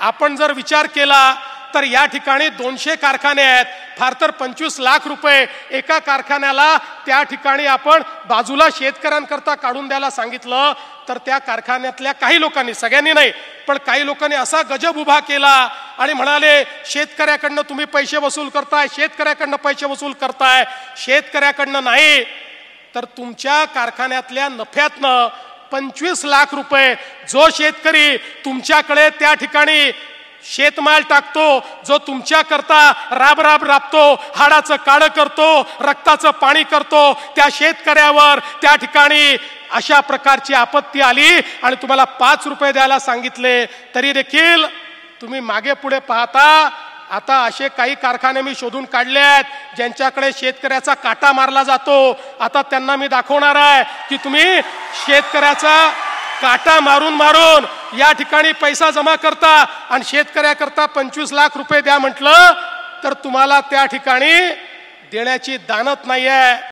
आपण जर विचार केला तर या ठिकाणी 200 कारखाने आहेत, फार तर 25 लाख रुपये एका कारखान्याला त्या ठिकाणी आपण बाजूला शेतकऱ्यांकरता काढून द्यायला सांगितलं तर त्या कारखान्यातल्या काही लोकांनी, सगळ्यांनी नाही पण काही लोकांनी असा गजब उभा केला आणि म्हणाले शेतकऱ्याकडनं तुम्ही पैसे वसूल करताय, शेतकऱ्याकडनं पैसे वसूल करताय. शेतकऱ्याकडनं नाही तर तुमच्या कारखान्यातल्या नफ्यातनं 25 लाख रुपये जो शेतकरी तुमच्याकडे त्या ठिकाणी शेतमाल टाकतो, जो तुमच्या करता राब राबतो, हाडाचं काळं करतो, रक्ताचं पाणी करतो, त्या शेतकऱ्यावर त्या ठिकाणी अशा प्रकारची आपत्ती आली आणि तुम्हाला 5 रुपये द्यायला सांगितले तरी देखील तुम्ही मागे पुढे पाहता. आता असे काही कारखाने मी शोधून काढले आहेत ज्यांच्याकडे शेतकऱ्याचा काटा मारला जातो. आता त्यांना मी दाखवणार आहे की तुम्ही शेतकऱ्याचा काटा मारून मारून या ठिकाणी पैसा जमा करता आणि शेतकऱ्याकरता 25 लाख रुपये द्या म्हटलं तर तुम्हाला त्या ठिकाणी देण्याची दानत नाहीये.